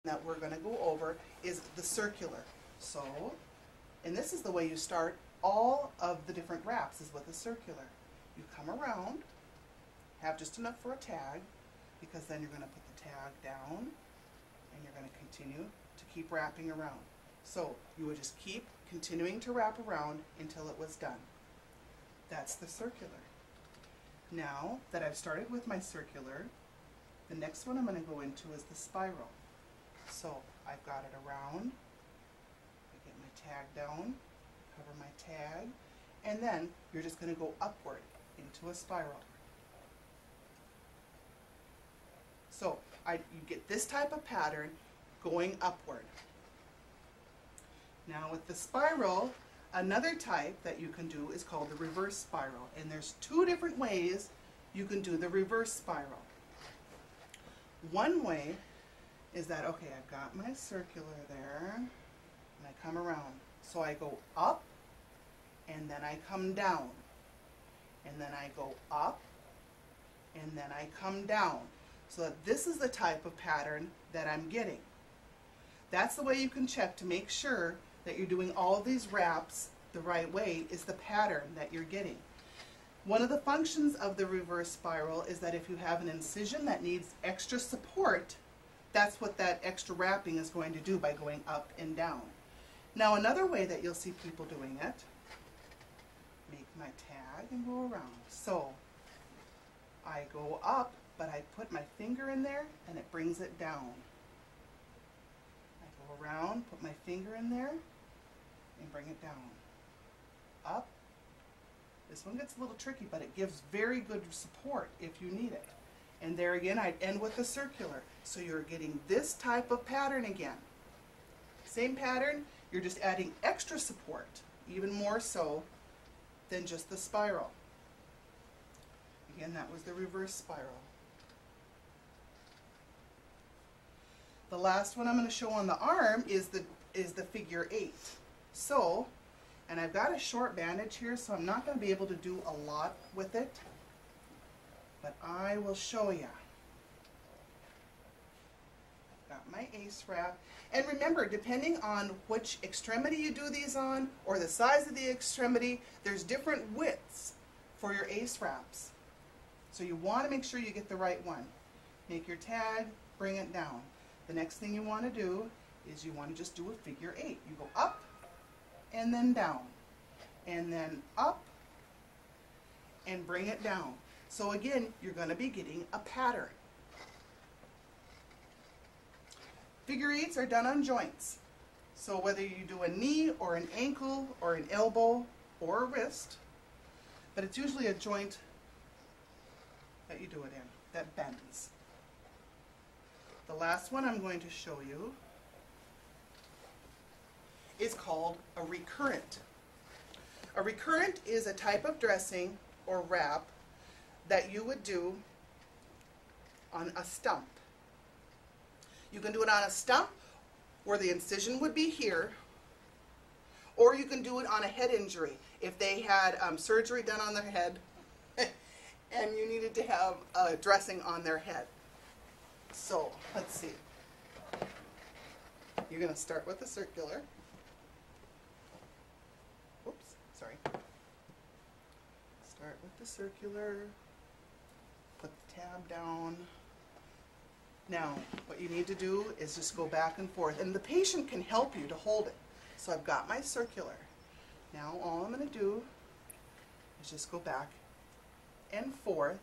that we're going to go over is the circular. So, and this is the way you start all of the different wraps, is with a circular. You come around, have just enough for a tag, because then you're going to put the tag down and you're going to continue to keep wrapping around. So you would just keep continuing to wrap around until it was done. That's the circular. Now that I've started with my circular, the next one I'm going to go into is the spiral. So I've got it around, I get my tag down, cover my tag, and then you're just going to go upward into a spiral. So you get this type of pattern going upward. Now with the spiral, another type that you can do is called the reverse spiral. And there's two different ways you can do the reverse spiral. One way is that, okay, I've got my circular there, and I come around. So I go up, and then I come down. And then I go up, and then I come down. So that this is the type of pattern that I'm getting. That's the way you can check to make sure that you're doing all of these wraps the right way, is the pattern that you're getting. One of the functions of the reverse spiral is that if you have an incision that needs extra support, that's what that extra wrapping is going to do by going up and down. Now another way that you'll see people doing it, make my tag and go around. So I go up, but I put my finger in there and it brings it down. I go around, put my finger in there and bring it down. Up. This one gets a little tricky, but it gives very good support if you need it. And there again, I end with the circular. So you're getting this type of pattern again. Same pattern, you're just adding extra support, even more so than just the spiral. Again, that was the reverse spiral. The last one I'm going to show on the arm is the figure 8. So, and I've got a short bandage here, so I'm not going to be able to do a lot with it, but I will show you. I've got my ace wrap, and remember, depending on which extremity you do these on, or the size of the extremity, there's different widths for your ace wraps. So you want to make sure you get the right one. Make your tag, bring it down. The next thing you want to do is you want to just do a figure 8. You go up and then down, and then up and bring it down. So again, you're going to be getting a pattern. Figure 8s are done on joints. So whether you do a knee or an ankle or an elbow or a wrist, but it's usually a joint that you do it in that bends. The last one I'm going to show you is called a recurrent. A recurrent is a type of dressing or wrap that you would do on a stump. You can do it on a stump where the incision would be here, or you can do it on a head injury. If they had surgery done on their head and you needed to have a dressing on their head. So, let's see. You're going to start with a circular. Oops, sorry. Start with the circular. Put the tab down. Now, what you need to do is just go back and forth. And the patient can help you to hold it. So I've got my circular. Now all I'm going to do is just go back and forth.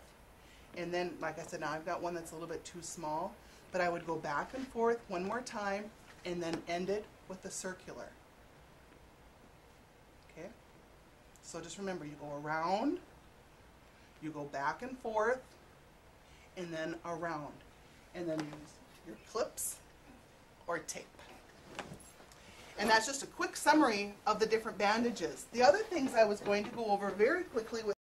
And then, like I said, now I've got one that's a little bit too small, but I would go back and forth one more time and then end it with the circular. Okay? So just remember, you go around, you go back and forth, and then around. And then use your clips or tape. And that's just a quick summary of the different bandages. The other things I was going to go over very quickly with